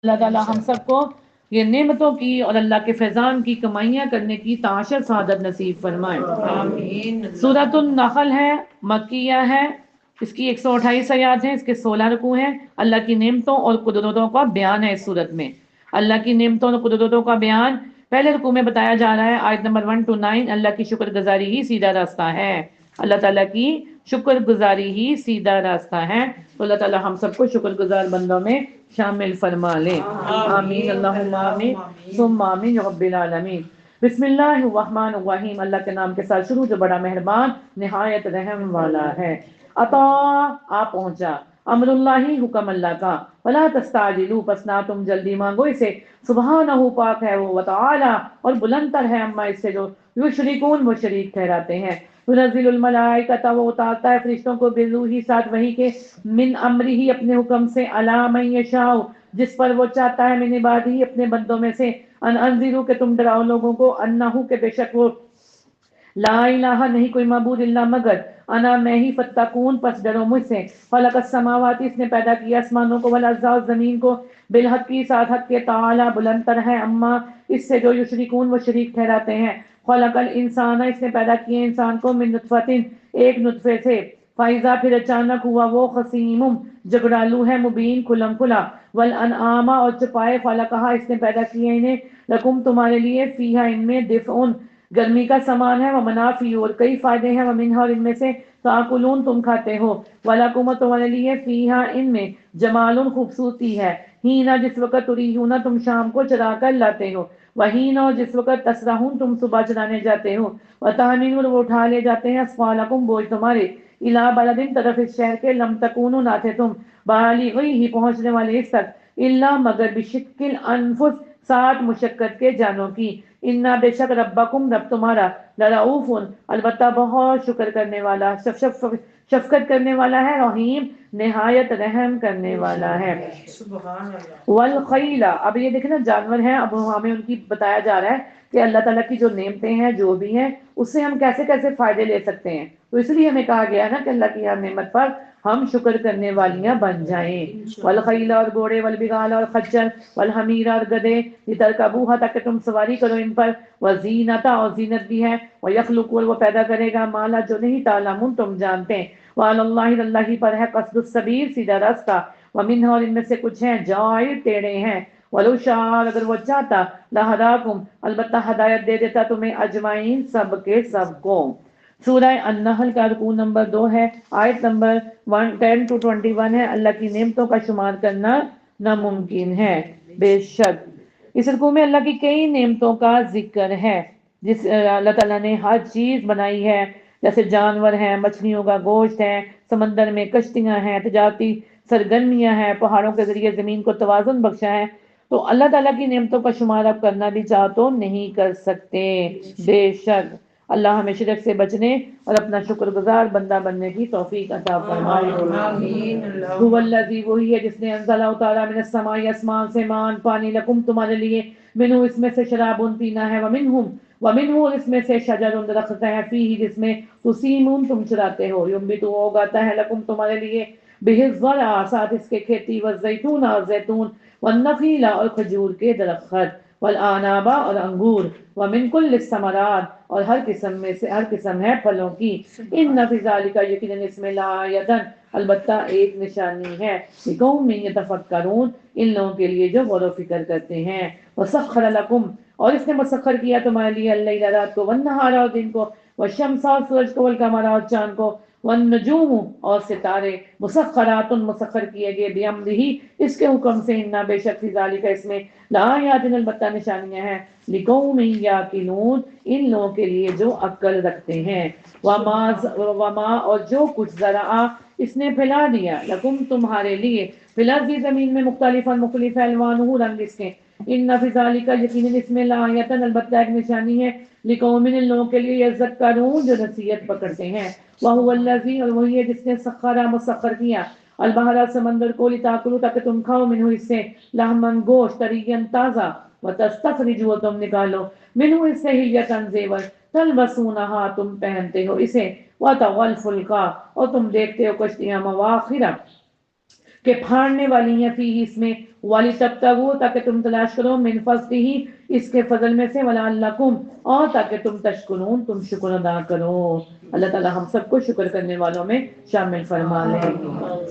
اللہ تعالیٰ ہم سب کو یہ نعمتوں کی اور اللہ کے فیضان کی کمائیاں کرنے کی تعاشر سعادت نصیب فرمائے آمین۔ سورۃ النحل ہے، مکیہ ہے، اس کی 128 آیات ہیں، اس کے 16 رکوع ہیں۔ اللہ کی نعمتوں اور قدرتوں کا بیان ہے اس سورت میں۔ اللہ کی نعمتوں اور قدرتوں کا بیان پہلے رکوع میں بتایا جا رہا ہے، آیت نمبر 1 to 9۔ اللہ کی شکر گزاری ہی سیدھا راستہ ہے، اللہ تعالیٰ کی شکر گزاری ہی سیدھا راستہ ہے۔ تو اللہ تعالیٰ ہم سب کو شکر گزار بندوں میں شامل فرما لے، آمین اللہم آمین ثم آمین یا رب العالمین۔ بسم اللہ الرحمن الرحیم، اللہ کے نام کے ساتھ شروع جو بڑا مہربان نہایت رحم والا ہے۔ عطا آ پہنچا، امر اللہ حکم اللہ کا، ولا تستعجلوا پس نہ تم جلدی مانگو اسے، سبحانہ پاک ہے وہ، وتعالی اور بلند تر ہے، اما اس سے جو یشرکون وہ شریک ٹھہراتے ہیں۔ ينزل الملائکۃ وہ اتارتا ہے فرشتوں کو بالروحی ساتھ وحی کے، من امرہ اپنے حکم سے، علی من یشاء جس پر وہ چاہتا ہے، من عبادہ اپنے بندوں میں سے، ان انذروا کہ تم ڈراؤ لوگوں کو، انہ کہ بے شک وہ، لا الہ نہیں کوئی معبود الا مگر، انا میں ہی، فتقون پس ڈرو مجھ سے، خلق السماوات اس نے پیدا کیا آسمانوں کو، والارض اور زمین کو، بالحق کی ساتھ حق کے، تعالی بلند تر ہے، اما اس سے جو یشرکون وہ شریک ٹھہراتے ہیں۔ خلق الانسان اس نے پیدا کیا انسان کو، من نطفۃ ایک نطفے سے، فائزہ پھر اچانک ہوا وہ، خصیم جگڑالو ہے، مبین کھلم کھلا، والانعام اور چپائے، خلقہا اس نے پیدا کیے انہیں، لکم تمہارے لیے، فیہا ان میں، دفء گرمی کا سامان ہے، ومنافع اور کئی فائدے ہیں، ومنہا اور ان میں سے، تاکلون تم کھاتے ہو، ولکم اور تمہارے لیے، فیہا ان میں، جمال خوبصورتی ہے، ہینا جس وقت تریحون تم شام کو چرا کر لاتے ہو، وہینا اور جس وقت تسرحون تم صبح چرانے جاتے ہو، وتحملون وہ اٹھا لے جاتے ہیں، اثقالکم بوجھ تمہارے، الی بلد طرف اس شہر کے، لم تکونوا نہ تھے تم، بالغیہ ہی پہنچنے والے اس تک، الا مگر بشق الانفس ساتھ مشقت کے جانوں کی، انا بے شک ربکم رب تمہارا، لرؤوف البتہ بہت شکر کرنے والا، شفقت کرنے والا ہے، رحیم نہایت رحم کرنے والا ہے۔ سبحان اللہ۔ والخیل اب یہ دیکھیں نا جانور ہیں، اب ہمیں ان کی بتایا جا رہا ہے کہ اللہ تعالیٰ کی جو نعمتیں ہیں جو بھی ہیں اس سے ہم کیسے کیسے فائدے لے سکتے ہیں، تو اس لیے ہمیں کہا گیا ہے نا کہ اللہ کی ہر نعمت پر ہم شکر کرنے والیاں بن جائیں۔ والخیل اور گھوڑے، والبغال اور خچر، والحمیر اور گدے، لترکبوها تاکہ تم سواری کرو ان پر، وزینتا اور زینت بھی ہے، ویخلق وہ پیدا کرے گا، مالا جو نہیں تعلمون تم جانتے ہیں، وعلی اللہ اللہ ہی پر ہے قصد السبیل سیدھا راستہ، ومنہ اور ان میں سے کچھ ہیں جائر ٹیڑے ہیں، ولو شاء اگر وہ چاہتا، لہداکم البتہ ہدایت دے دیتا تمہیں، اجمعین سب کے سب کو۔ سورہ النحل کا رکوع نمبر 2 ہے، آیت نمبر 10 to 21 ہے۔ اللہ کی نعمتوں کا شمار کرنا ناممکن ہے، بے شک اس رکوع میں اللہ کی کئی نعمتوں کا ذکر ہے، جس اللہ تعالیٰ نے ہر چیز بنائی ہے، جیسے جانور ہیں، مچھلیوں کا گوشت ہے، سمندر میں کشتیاں ہیں، تجارتی سرگرمیاں ہیں، پہاڑوں کے ذریعے زمین کو توازن بخشا ہے، تو اللہ تعالیٰ کی نعمتوں کا شمار اب کرنا بھی چاہو تو نہیں کر سکتے، بے شک اللہ ہمیں شرک سے بچنے اور اپنا شکر گزار بندہ بننے کی توفیق عطا فرمائے۔ آمین هو اللہم۔ الذی وہی ہے جس نے انزل اتارا من السماء آسمان سے مان پانی، لکم تمہارے لیے، منہ اس میں سے شراب پینا ہے، ومنہ اس میں سے شجر درخت ہے، فیہ جس میں تسیمون تم چراتے ہو، ینبت وہ اگاتا ہے، لکم تمہارے لیے، بہ الزرع ساتھ اس کے کھیتی، والزیتون اور زیتون، والنخیل اور کھجور کے درخت، والاعناب اور انگور، ومن کل الثمرات اور ہر قسم ہے پھلوں کی، ان فی ذلک یقیناً اس میں لآیۃ البتہ ایک نشانی ہے، لقوم یتفکرون ان لوگوں کے لیے جو غور و فکر کرتے ہیں۔ وسخر لکم اور اس نے مسخر کیا تمہارے لیے، اللیل رات کو، والنہار اور دن کو، والشمس اور سورج کو، والقمر اور چاند کو، والنجوم اور ستارے، مسخرات مسخر کیے گئے، بامرہ اس کے حکم سے، انا بے شک فی ذلک اس میں لآیات البتہ نشانیاں ہیں، لقوم یعقلون ان لوگوں کے لیے جو عقل رکھتے ہیں۔ وما اور جو کچھ ذرا اس نے پھیلا دیا، لکم تمہارے لیے، فی الارض زمین میں، مختلف الوانہ رنگ اس کے، ان فی ذلک یقیناً اس میں لآیۃ البتہ ایک نشانی ہے، لقوم ان لوگوں کے لیے، یذکرون جو نصیحت پکڑتے ہیں۔ وہو الذی اور وہی ہے جس نے مسخر کیا، البحر سمندر کو، لتاکلوا تاکہ تم کھاؤ، منہ اس سے، لحمن گوشت، طریا تازہ، وتستخرجوا تم نکالو، منہ اس سے، حلیۃ زیور، تلبسونہا تم پہنتے ہو اسے، وترى الفلک اور تم دیکھتے ہو کشتیاں، مواخر کہ پھاڑنے والی ہیں فی اس میں، والی تبتغوا تاکہ تم تلاش کرو، من فضلہ اس کے فضل میں سے، ولعلکم اور تاکہ تم تشکرون تم شکر ادا کرو۔ اللہ تعالی ہم سب کو شکر کرنے والوں میں شامل فرما لے،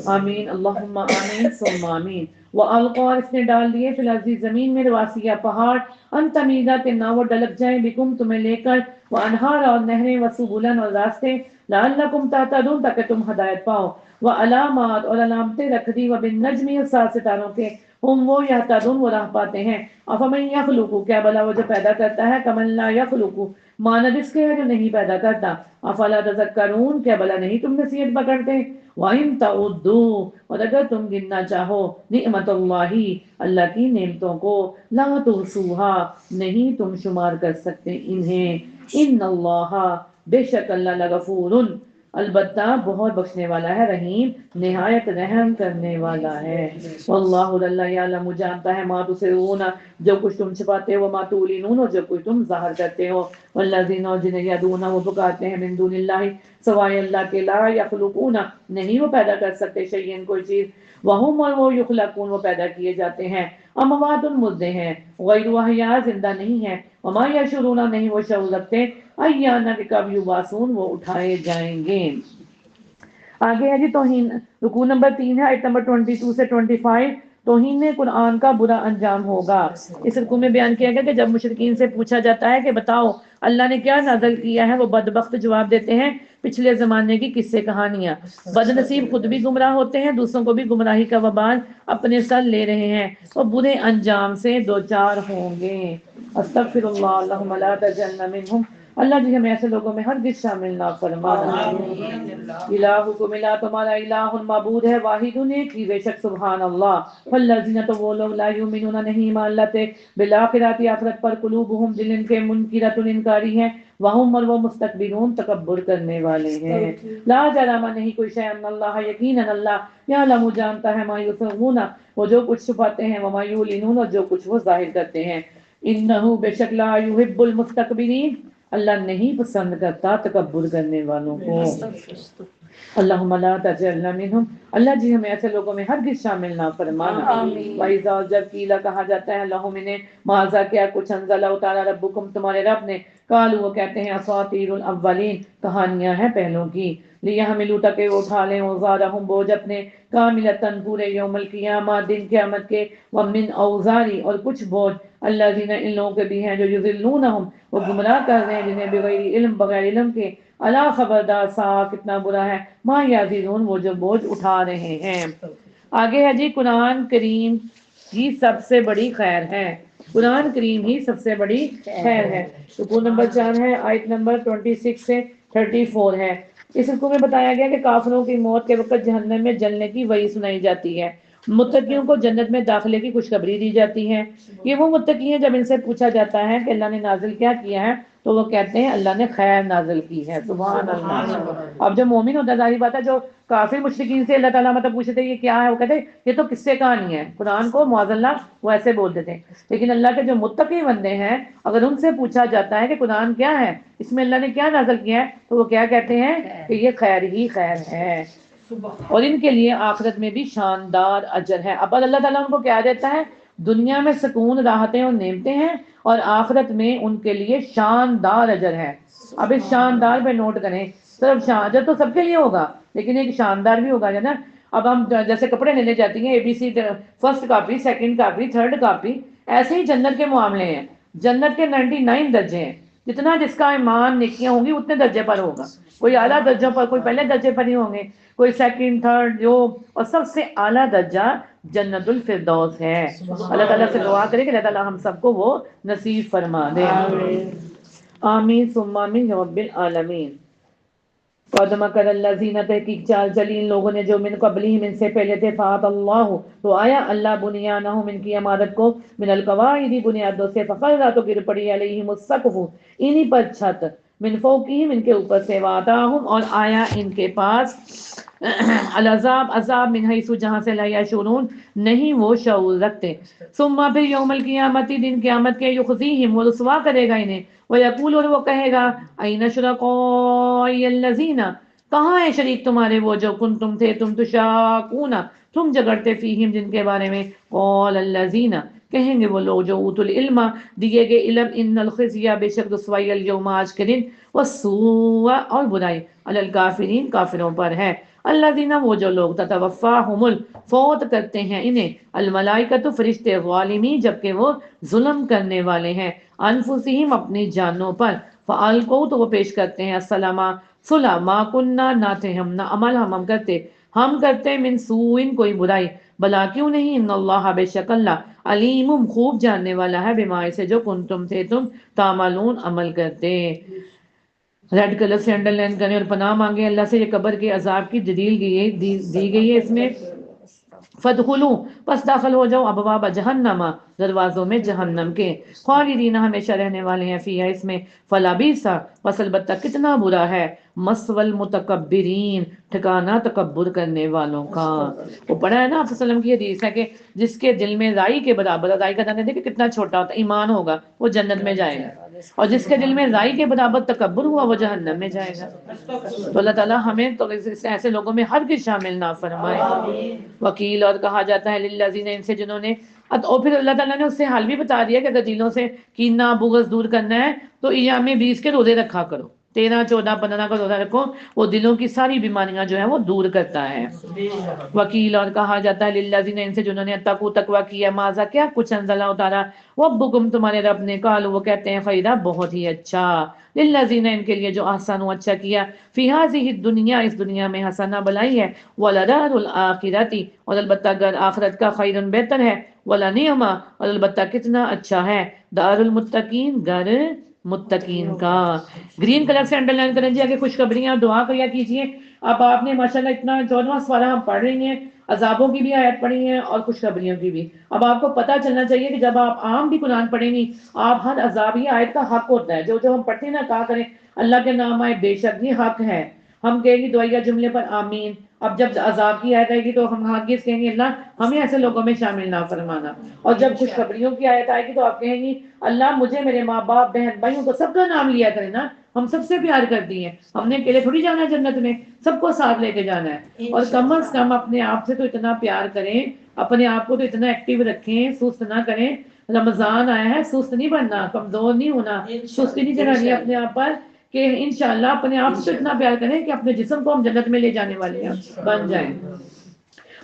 آمین اللہم آمین ثم آمین۔ وَأَلْقَى اور اس نے ڈال دیے فی الارض زمین میں، رواسیہ پہاڑ، ان تمیدہ کہ نہ وہ ڈلک جائیں، بکم تمہیں لے کر، وانہار اور نہریں، وسبلن اور راستے، لعلکم تہتدون تاکہ تم ہدایت پاؤ، وعلامات اور علامتیں رکھ دی، وبالنجم اور سات ستاروں کے، ہم وہ یہتدون وہ راہ پاتے ہیں، افمن یخلق کیا بلا وہ جو پیدا کرتا ہے، کمن لا یخلق مانند اس کے ہے جو نہیں پیدا کرتا، افلا تذکرون کیا بلا نہیں تم نصیحت پکڑتے، وَإِن تَعُدُّوا اور اگر تم گننا چاہو، نعمت اللہ اللہ کی نعمتوں کو، لا تحصوها نہیں تم شمار کر سکتے انہیں، ان اللہ بے شک اللہ لغفور البتہ بہت بخشنے والا ہے، رحیم نہایت رحم کرنے والا ہے، واللہ اللہ یعلم جانتا ہے، ما تسرون جو کچھ تم چھپاتے ہو، ما تعلنون اور جو کچھ تم ظاہر کرتے ہو، والذین اور جنہیں یدعون وہ پکارتے ہیں، من دون اللہ سوائے اللہ کے، لا یخلقون نہیں وہ پیدا کر سکتے، شیئن کوئی چیز، وہم اور وہ یخلقون وہ پیدا کیے جاتے ہیں، اموات مردے ہیں، غیر احیاء زندہ نہیں ہے، وما یشعرون نہیں وہ شعور رکھتے، ایانا کہ کب یبعثون وہ اٹھائے جائیں گے۔ آگے ہے جی توہین، رکوع نمبر 3 ہے، آیت نمبر 22 سے 25، توہین قرآن کا برا انجام ہوگا۔ اس رکوع میں بیان کیا گیا کہ جب مشرکین سے پوچھا جاتا ہے کہ بتاؤ اللہ نے کیا نازل کیا ہے، وہ بدبخت جواب دیتے ہیں پچھلے زمانے کی قصے کہانیاں، بد نصیب خود بھی گمراہ ہوتے ہیں، دوسروں کو بھی گمراہی کا وبال اپنے سر لے رہے ہیں، اور برے انجام سے دوچار ہوں گے۔ استغفر اللہ اللہم لا تجعلنا منہم، اللہ جی ہمیں ایسے لوگوں میں ہرگز شامل نہ فرمانا۔ الہکم الہ تمہارا الہ معبود ہے، واحد ایک ہی، بے شک سبحان اللہ، والذین تو وہ لوگ لا یؤمنون نہیں ایمان لاتے، بالآخرۃ آخرت پر، قلوبہم دل ان کے منکرۃ انکاری ہیں، وہم اور وہ مستکبرون تکبر کرنے والے ہیں، لا جرم نہیں کوئی شے ان اللہ یقینا اللہ یعلم جانتا ہے، ما یسرون وہ جو کچھ چھپاتے ہیں، وما یعلنون اور جو کچھ وہ ظاہر کرتے ہیں، انہ بے شک لا یحب المستکبرین اللہ نہیں پسند کرتا تکبر کرنے والوں کو۔ اللہم لا تجعلنا منہم، اللہ جی ہمیں ایسے لوگوں میں ہرگز شامل نہ فرمانا۔ وَإِذَا جب قیل کہا جاتا ہے لہم انہیں، ماذا کیا کچھ انزل اتارا ربکم تمہارے رب نے، قالوا وہ کہتے ہیں اساطیر الاولین کہانیاں ہیں پہلوں کی، لیحملوا تاکہ وہ اٹھا لیں اوزارہم بوجھ اپنے، کاملتاً پورے یوم القیامہ دن قیامت کے، ومن اوزاری اور کچھ بوجھ الذین ان لوگوں کے بھی ہیں جو یضلونہم وہ گمراہ کر رہے ہیں جنہیں بغیر علم بغیر علم کے، الا خبردار سا کتنا برا ہے، ما یزیدون وہ جو بوجھ اٹھا رہے ہیں۔ آگے ہے جی قرآن کریم ہی سب سے بڑی خیر ہے، قرآن کریم ہی سب سے بڑی خیر ہے۔ رکوع نمبر 4 ہے، آیت نمبر 26 سے 34 ہے۔ اس رکوع میں بتایا گیا کہ کافروں کی موت کے وقت جہنم میں جلنے کی وحی سنائی جاتی ہے، متقیوں کو جنت میں داخلے کی خوشخبری دی جاتی ہے۔ یہ وہ متقی ہیں جب ان سے پوچھا جاتا ہے کہ اللہ نے نازل کیا کیا ہے تو وہ کہتے ہیں اللہ نے خیر نازل کی ہے، سبحان اللہ۔ اب جو مومن ہوتا ہے ظاہر بات ہے، جو کافر مشرکین سے اللہ تعالیٰ مطلب پوچھتے تھے یہ کیا ہے، وہ کہتے ہیں یہ تو قصے کہانی ہے، قرآن کو معاذ اللہ وہ ایسے بول دیتے ہیں، لیکن اللہ کے جو متقی بندے ہیں اگر ان سے پوچھا جاتا ہے کہ قرآن کیا ہے، اس میں اللہ نے کیا نازل کیا ہے، تو وہ کیا کہتے ہیں کہ یہ خیر ہی خیر ہے، اور ان کے لیے آخرت میں بھی شاندار اجر ہے۔ اب اللہ تعالیٰ ان کو کیا دیتا ہے، دنیا میں سکون راحتیں اور نعمتیں ہیں، اور آخرت میں ان کے لیے شاندار اجر ہے۔ اب اس شاندار پہ نوٹ کریں، صرف اجر تو سب کے لیے ہوگا لیکن ایک شاندار بھی ہوگا ہے نا۔ اب ہم جیسے کپڑے لینے جاتی ہیں ABC first copy, second copy, third copy, ایسے ہی جنت کے معاملے ہیں، جنت کے 99 درجے ہیں، جتنا جس کا ایمان نیکیاں ہوں گی اتنے درجے پر ہوگا، کوئی اعلیٰ درجوں پر، کوئی پہلے درجے پر ہی ہوں گے، کوئی سیکنڈ تھرڈ جو، اور سب سے اعلیٰ درجہ جنت الفردوس ہے۔ اللہ تعالیٰ سے دعا کرے کہ اللہ تعالیٰ ہم سب کو وہ نصیب فرما دے، آمین ثم آمین یا رب العالمین۔ قد مکر الذین تحقیق چال چلی ان لوگوں نے جو من قبلہم ان سے پہلے تھے، فات اللہ تو آیا اللہ بنیانہم ان کی عمارت کو، من القواعد بنیادوں سے، فخر تو گر پڑی علیہم السقف انہی پر چھت، من فوقہم ان کے اوپر سے، واتاہم اور آیا ان کے پاس، العذاب عذاب، من حیث جہاں سے لا یشعرون نہیں وہ شعور رکھتے، ثم پھر یوم القیامت دن قیامت کے، یخزیہم وہ رسوا کرے گا انہیں، وَيَقُولُ اور وہ کہے گا، اَيْنَ شُرَكَائِيَ الَّذِينَ کہاں ہے شریک تمہارے وہ جو کن تم تھے تم تشاقون تم جگڑتے فیہم جن کے بارے میں، قول الذین کہیں گے وہ لوگ جو اوت العلم دیے گئے علم، ان الخزی بے شک رسوائی الیوم آج کے دن، والسوء اور برائی، علی الکافرین کافروں پر ہے، الذین وہ جو لوگ تتوفاہم فوت کرتے ہیں انہیں، الملائکۃ فرشتے، ظالمی جبکہ وہ ظلم کرنے والے ہیں، انفسہم اپنی جانوں پر، فالقوا تو وہ پیش کرتے ہیں السلام صلح، ما کننا نہ تھے ہم، نہ عمل ہم کرتے من سوء کوئی برائی، بلا کیوں نہیں، ان اللہ بے شک اللہ علیم خوب جاننے والا ہے، بما سے جو کنتم تھے تم تعملون عمل کرتے۔ ریڈ کلر سے انڈر لائن کریں اور پناہ مانگیں اللہ سے، یہ قبر کے عذاب کی دلیل دی گئی ہے اس میں، فدخلوا پس داخل ہو جاؤ ابواب جہنم دروازوں میں جہنم کے، خالدین ہمیشہ رہنے والے ہیں فیہا اس میں، فلابیس پس البتہ کتنا برا ہے، مثوى المتکبرین ٹھکانہ تکبر کرنے والوں کا۔ وہ پڑھا ہے نا آپ صلی اللہ علیہ وسلم کی حدیث ہے کہ جس کے دل میں رائی کے برابر، رائی کا دانہ دیکھیں کتنا چھوٹا ہوتا ہے، ایمان ہوگا وہ جنت میں جائے گا، اور جس کے دل میں رائی کے برابر تکبر ہوا وہ جہنم میں جائے گا۔ تو اللہ تعالیٰ ہمیں تو ایسے لوگوں میں ہر کس شامل نہ فرمائے۔ وکیل اور کہا جاتا ہے للذین ان سے جنہوں نے، اور پھر اللہ تعالیٰ نے اس سے حال بھی بتا دیا کہ اگر دلوں سے کینہ بغض دور کرنا ہے تو ایام 20 کے روزے رکھا کرو، 13 14 15 کا روزہ رکھو، وہ دلوں کی ساری بیماریاں جو ہیں وہ دور کرتا ہے۔ وکیل اور کہا جاتا ہے للذین ان سے جنہوں نے اتقوا تقوی کیا، ماذا کیا کچھ انزلہ اتارا، ربکم تمہارے رب نے، قالوا وہ کہتے ہیں خیرا بہت ہی اچھا، للذین ان کے لیے جو احسنوا اچھا کیا، فی ہذہ الدنیا اس دنیا میں حسنہ بلائی ہے، ولدار الآخرۃ اور البتہ گھر آخرت کا خیر بہتر ہے، ولنعم اور البتہ کتنا اچھا ہے، دار المتقین گھر متقین کا۔ گرین کلر سے انڈر لائن کریں جی، آگے خوشخبریاں دعا کیا کیجئے۔ اب آپ نے ماشاءاللہ اتنا 14واں سوالہ ہم پڑھ رہی ہیں، عذابوں کی بھی آیت پڑھی ہیں اور خوشخبریوں کی بھی۔ اب آپ کو پتہ چلنا چاہیے کہ جب آپ عام بھی قرآن پڑھیں گی، آپ ہر عذاب یہ آیت کا حق ہوتا ہے، جو ہم پڑھتے ہیں نا، کہا کریں اللہ کے نام آئے بے شک یہ حق ہے، ہم کہیں گے دعائیہ جملے پر آمین۔ اب جب عذاب کی آیت آئے گی تو ہم ہرگز کہیں گے اللہ ہمیں ایسے لوگوں میں شامل نہ فرمانا، اور جب خوشخبریوں کی آیت آئے گی تو آپ کہیں گی اللہ مجھے، میرے ماں باپ بہن بھائیوں کو سب کا نام لیا کرے نا، ہم سب سے پیار کرتی ہیں، ہم نے اکیلے تھوڑی جانا ہے جنت میں، سب کو ساتھ لے کے جانا ہے، اور کم از کم اپنے آپ سے تو اتنا پیار کریں، اپنے آپ کو تو اتنا ایکٹیو رکھیں، سست نہ کریں۔ رمضان آیا ہے، سست نہیں بننا، کمزور نہیں ہونا، سستی نہیں چڑھانی اپنے آپ پر، کہ انشاءاللہ اپنے آپ سے اتنا پیار کریں کہ اپنے جسم کو ہم جنت میں لے جانے والے ہیں بن جائیں۔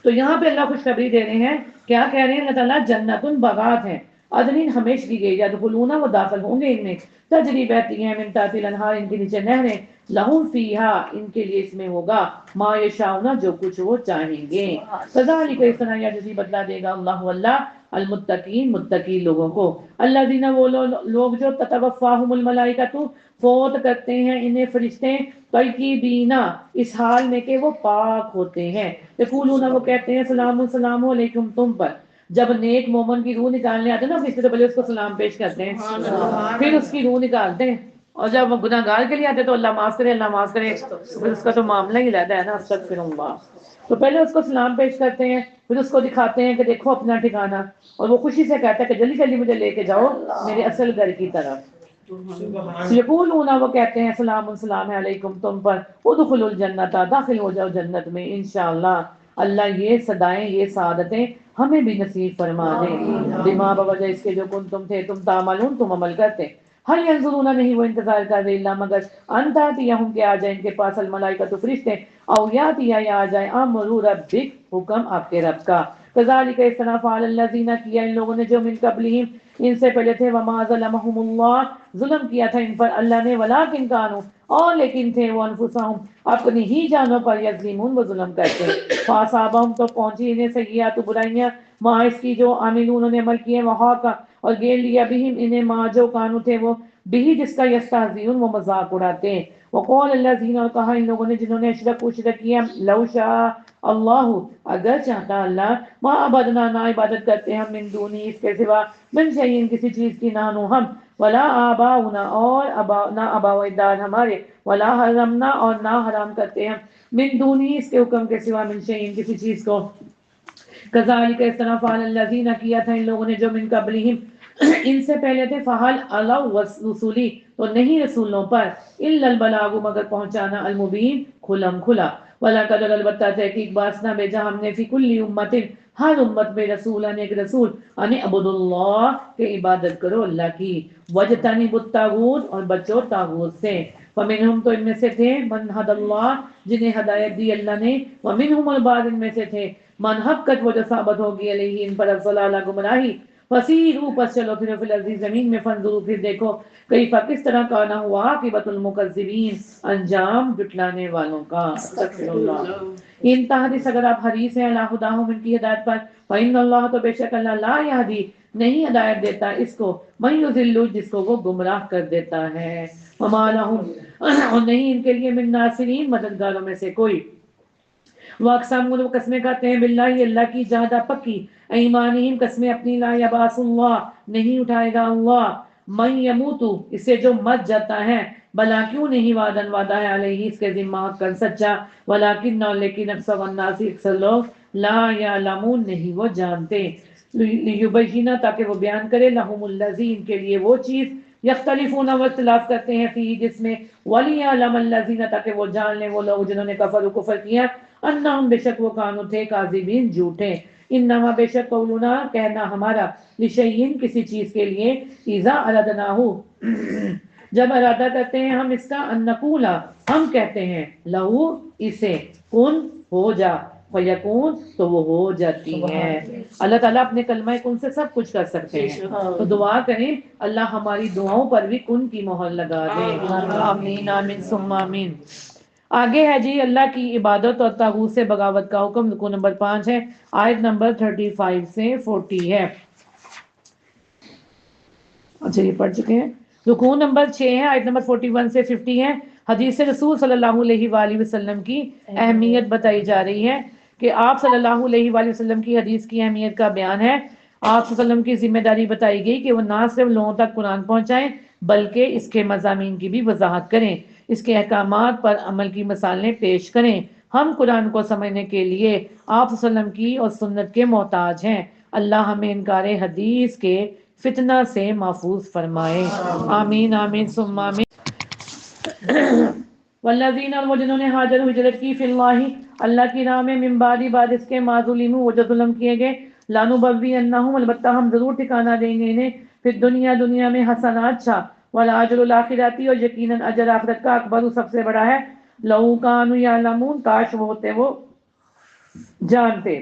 تو یہاں پہ اللہ خوشخبری دے رہے ہیں، کیا کہہ رہے ہیں اللہ تعالیٰ، جنت باغات ہیں، عدن ہمیشہ کی گئی، یدخلون وہ داخل ہوں گے ان میں، تجری بہتی ہیں من تحت الانہار ان کے نیچے نہریں، لہم فیہا ان کے لیے اس میں ہوگا، ما یشاؤنا جو کچھ وہ چاہیں گے، کذالک اس طرح یجزی بدلا دے گا اللہ المتقین متقی لوگوں کو، الذین وہ لوگ جو تتوفاہم الملائکۃ فوت کرتے ہیں انہیں فرشتے، طیبین اس حال میں کہ وہ پاک ہوتے ہیں، یقولون وہ کہتے ہیں سلام سلام علیکم تم پر۔ جب نیک مومن کی روح نکالنے آتے ہیں نا، اس سے پہلے اس کو سلام پیش کرتے ہیں، پھر اس کی روح نکالتے ہیں، اور جب وہ گناہ گار کے لیے آتے ہیں تو اللہ معاف کرے اللہ معاف کرے، پھر اس کا تو معاملہ ہی رہتا ہے نا، استغفر اللہ۔ تو پہلے اس کو سلام پیش کرتے ہیں، پھر اس کو دکھاتے ہیں کہ دیکھو اپنا ٹھکانہ، اور وہ خوشی سے کہتا ہے کہ جلدی جلدی مجھے لے کے جاؤ میرے اصل گھر کی طرف۔ یقولون وہ کہتے ہیں سلام سلام ہے علیکم تم پر، ادخلوا الجنت داخل ہو جاؤ جنت میں انشاءاللہ، اللہ یہ صدائیں یہ سعادتیں ہمیں بھی نصیب فرما دے، بما بوجہ اس کے جو تم تھے تم تعملون تم عمل کرتے۔ ہل ینظرون نہیں وہ انتظار کر رہے اللہ مگر ان تاتیہم کہ آ جائیں ان کے پاس الملائکۃ فرشتے، او یاتی یا آ جائے امر ربک حکم آپ کے رب کا، کذالک اس طرح فعل الذین کیا ان لوگوں نے جو من قبلہم ان سے پہلے تھے، وما ظلمہم اللہ ظلم کیا تھا ان پر اللہ نے، ولکن کانوا اور لیکن تھے وہ انفسہم اپنی ہی جانوں پر یظلمون وہ ظلم کرتے، فاصابہم تو پہنچی انہیں سیئات برائیاں، ما اس کی جو عاملون انہوں نے عمل کیے، وہاں کا اور گیر لیا بہم انہیں ما جو کانو تھے وہ بھی جس کا یستہزئون وہ مذاق اڑاتے ہیں، وقول الذین اور کہا ان لوگوں نے جنہوں نے اشرکوا شرک کیا، لو شاء اللہ اگر چاہتا اللہ، ما عبدنا نہ عبادت کرتے ہم من دونی اس کے سوا، من شیئن کسی چیز کی، نانو ہم، ولا آباؤنا اور نہ آبا و اجداد ہمارے، ولا حرمنا اور نہ حرام کرتے ہم، من دونی اس کے حکم کے سوا، من شیئن کسی چیز کو، کذالک اس طرح فعل الذین کیا تھا ان لوگوں نے جو من قبلہم ان سے پہلے تھے فہل علی رسولی تو نہیں رسولوں پر الا البلاغ مگر پہنچانا المبین کھلم کھلا وَلَقَدْ البتہ تحقیق باسنا بھیجا ہم نے فی کل امت ہر امت میں رسول ایک رسول ان عبد اللہ کہ عبادت کرو اللہ کی وجتنبوا الطاغوت اور بچو طاغوت سے فمنہم تو ان میں سے تھے من ہد اللہ جنہیں ہدایت دی اللہ نے ومنہم البعض ان میں سے تھے من حقت وہ جو ثابت ہوگی علیہ ان پر الضلالہ گمراہی فسیروا پس چلو پھر فی الارض زمین میں فانظروا پھر دیکھو کیف کس طرح کانا ہوا عاقبۃ المکذبین انجام جھٹلانے والوں کا استغفر اللہ ان تحدث اگر آپ حریص ہیں اللہ ہداہم ان کی ہدایت پر فإن اللہ تو بے شک اللہ لا یہدی نہیں ہدایت دیتا اس کو من یضل جس کو وہ گمراہ کر دیتا ہے وما لہم اور نہیں ان کے لیے من ناصرین مددگاروں میں سے کوئی وہ اقسام وہ قسمیں کہتے ہیں باللہ اللہ کی جہادہ پکی ایمانہم قسمیں اپنی لا یبعث اللہ نہیں اٹھائے گا اللہ من یموتو اسے جو مر جاتا ہے بلا کیوں نہیں وعدن وعدہ ہے علیہ اس کے ذمہ کر سچا ولیکن لیکن اکثر الناس اکثر لوگ لا یعلمون نہیں وہ جانتے لیبینہ تاکہ وہ بیان کرے لہم الذین کے لیے وہ چیز یختلفون و اختلاف کرتے ہیں فی جس میں ولیعلم الذین تاکہ وہ جان لیں وہ لوگ جنہوں نے کفر کیا انہم بے شک وہ کانو تھے کاذبین جھوٹے انما بے شک قولنا کہنا ہمارا لشیئن کسی چیز کے لیے اذا اردناہو جب ارادہ کرتے ہیں ہم اس کا ان نقولا ہم کہتے ہیں لہو اسے کن ہو جا فیکون تو وہ ہو جاتی ہے اللہ تعالیٰ اپنے کلمہ کن سے سب کچھ کر سکتے ہیں تو دعا کریں اللہ ہماری دعاؤں پر بھی کن کی مہر لگا دے آمین آمین ثم آمین آگے ہے جی اللہ کی عبادت اور طاغوت سے بغاوت کا حکم رکوع نمبر 5 ہے آیت نمبر 35 سے 40 ہے اچھا یہ پڑھ چکے ہیں رکوع نمبر 6 ہے آیت نمبر 41 سے 50 ہے حدیث رسول صلی اللہ علیہ وآلہ وسلم کی اہمیت بتائی جا رہی ہے کہ آپ صلی اللہ علیہ وآلہ وسلم کی حدیث کی اہمیت کا بیان ہے آپ صلی اللہ علیہ وسلم کی ذمہ داری بتائی گئی کہ وہ نہ صرف لوگوں تک قرآن پہنچائیں بلکہ اس کے مضامین کی بھی وضاحت کریں اس کے احکامات پر عمل کی مثالیں پیش کریں ہم قرآن کو سمجھنے کے لیے آپ صلی اللہ علیہ وسلم کی اور سنت کے محتاج ہیں اللہ ہمیں انکار حدیث کے فتنہ سے محفوظ فرمائے آمین آمین ثم آمین والذین اور وہ جنہوں نے ہاجر ہجرت کی فی اللہ کی راہ میں من بعد اس کے ما ظلموا وہ جو ظلم کیے گئے لنبوئنہم البتہ ہم ضرور ٹھکانہ دیں گے انہیں پھر دنیا میں حسنہ اچھا والاجر الاخراتی اور یقیناً اجر آخرت کا اکبر سب سے بڑا ہے لو کانوا یعلمون کاش وہ ہوتے وہ جانتے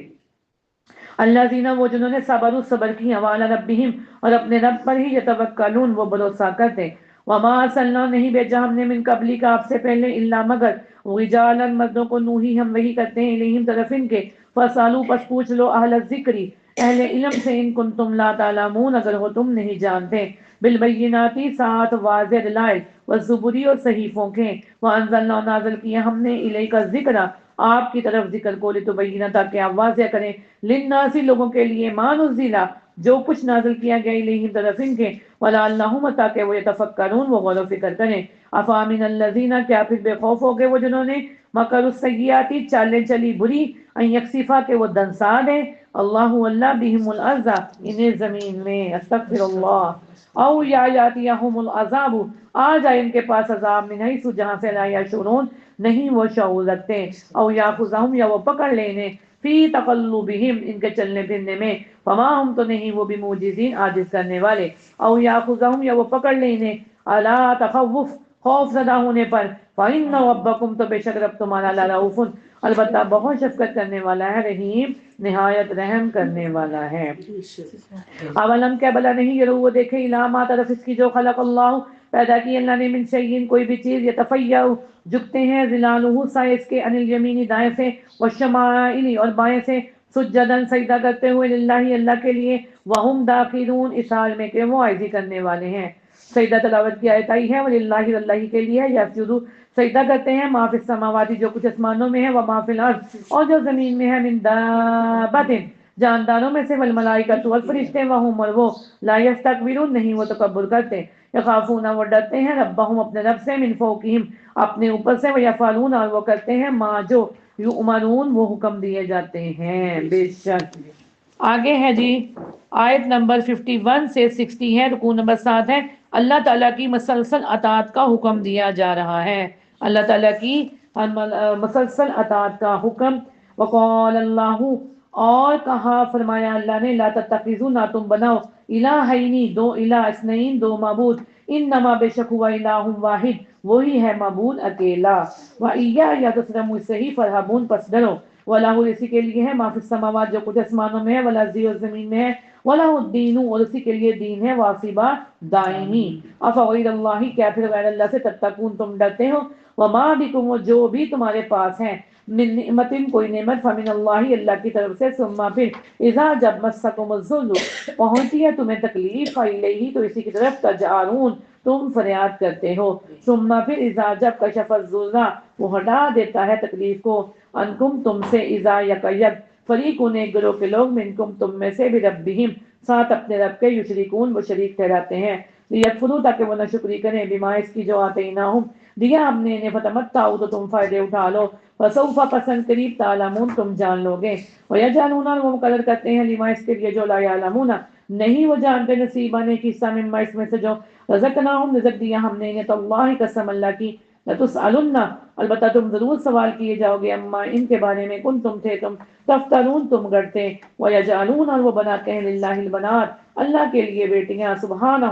اللہ زینہ وہ جنہوں نے صبر کی وعلی ربہم اور اپنے رب پر ہی یتوکلون وہ بھروسہ کرتے وما ارسلنا نہیں بھیجا ہم نے من قبلی کا آپ سے پہلے الا مگر رجالا مردوں کو نوحی ہم وہی کرتے ہیں الیہم طرف ان کے فسالو پس پوچھ لو اہل الذکری اہل علم سے ان کنتم لا تعلمون اگر ہو تم نہیں جانتے بالبیناتی ساتھ واضح دلائل والزبری اور صحیفوں کے وانزلنا نازل کیا ہم نے الیک الذکر آپ کی طرف ذکر کو لتبینہ تاکہ آپ واضح کریں للناس لوگوں کے لیے ما نزل جو کچھ نازل کیا گیا الیہم طرف ان کے ولعلہم تاکہ وہ یتفکرون وہ غور و فکر کریں افامن الذین کیا پھر بے خوف ہو گئے وہ جنہوں نے مکر السیئاتی چالیں چلی بری ان یکسفا کہ وہ دنسا دیں اللہ بہم الارض انہیں زمین میں استغفر اللہ او یاتیہم العذاب آ جائے ان کے پاس عذاب من حیث جہاں سے لا یشعرون نہیں وہ شعور رکھتے او یاخذہم یا وہ پکڑ لینے فی تقلبہم ان کے چلنے پھرنے میں فما ہم تو نہیں وہ بھی معجزین عاجز کرنے والے او یاخذہم یا وہ پکڑ لینے الا تخوف خوف زدہ ہونے پر فإن ربکم تو بے شک رب تمہارا لرؤوف البتہ بہت شفقت کرنے والا ہے رحیم نہایت رحم کرنے والا ہے اولم کیا بلا نہیں یہ وہ دیکھے علامات طرف اس کی جو خلق اللہ پیدا کی اللہ نے من شیئن کوئی بھی چیز یتفیع جھکتے ہیں ظلالہ سائے اس کے عن الیمین دائیں سے والشمائل اور بائیں سے سجدن سجدہ کرتے ہوئے للہ اللہ کے لیے وہم داخلون اس حال میں کہ وہ عاجزی کرنے والے ہیں سجدہ تلاوت کی آیت آئی ہے وللہ اللہ کے لیے یسجدو سجدہ کرتے ہیں ما فی السماواتی جو کچھ آسمانوں میں ہے وما فی الارض اور جو زمین میں ہے من دابۃ جانداروں میں سے والملائکۃ والفرشتے وہم اور وہ لا یستکبرون نہیں وہ تکبر کرتے یخافون وہ ڈرتے ہیں ربہم اپنے رب سے من فوقہم اپنے اوپر سے ویفعلون اور وہ کرتے ہیں ما جو یؤمرون وہ حکم دیے جاتے ہیں بے شک آگے ہے جی آیت نمبر 51 سے 60 ہے، رکوع نمبر 7 ہے۔ اللہ تعالیٰ کی مسلسل اطاعت کا حکم دیا جا رہا ہے، اللہ تعالیٰ کی مسلسل اطاعت کا حکم۔ وقال اللہ، اور کہا فرمایا اللہ نے، لا تتخذوا، نہ تم بناؤ، الہینی، دو الہ، اثنین، دو معبود، انما بے شک ہوا الہ واحد، وہی ہے معبود اکیلا، وَإِيَّايَ تُسْلَمُ، اس سے ہی فرحبون، پس ڈرو، وَلَهُ، اسی کے لیے ہے، ما فی السماوات، جو کچھ آسمانوں میں ہے، وَالْأَرْضِ، اور زمین میں ہے، وَلَهُ الدِّينُ، اور اسی کے لیے دین ہے، واصبہ، دائمی۔ افغیر اللہ، کیا پھر غیر اللہ سے، تتقون، تم ڈرتے ہو، وما بکم، اور جو بھی تمہارے پاس ہے، من نعمت، کوئی نعمت، فمن اللہ، اللہ کی طرف سے، ثم پھر، اذا، جب مسکم الذل، پہنچتی ہے تمہیں تکلیف، فالیہ، تو اسی کی طرف، تجارون، تم فریاد کرتے ہو، ثم پھر، اذا، جب، کشف الذل، وہ ہٹا دیتا ہے تکلیف کو، انکم، تم سے، اذا، یکید، فریقون، ایک گروہ کے لوگ، منکم، تم میں سے، بربہم، ساتھ اپنے رب کے، یشرکون، وہ شریک ٹھہراتے ہیں، لیکفروا، تاکہ وہ ناشکری کریں، بما، اس کی جو آتیناہم، دیا ہم نے انہیں، فتمتعوا، تو تم فائدے اٹھا لو، فسوف، پسند قریب، تعلمون، تم جان لو گے، ویجعلون، اور وہ مقرر کرتے ہیں، لما، اس کے لیے، جو لا یعلمون، نہیں وہ جانتے، نصیبا، ایک حصہ، مما، اس میں سے، جو رزقناہم، رزق دیا ہم نے انہیں، تو اللہ قسم، اللہ کی، لتسألن، البتہ تم ضرور سوال کیے جاؤ گے، اما، ان کے بارے میں، کن تم تھے تم تفترون، تم گڑتے، ویجعلون، اور وہ بناتے ہیں، للہ البنات، اللہ کے لیے بیٹیاں، سبحانہ،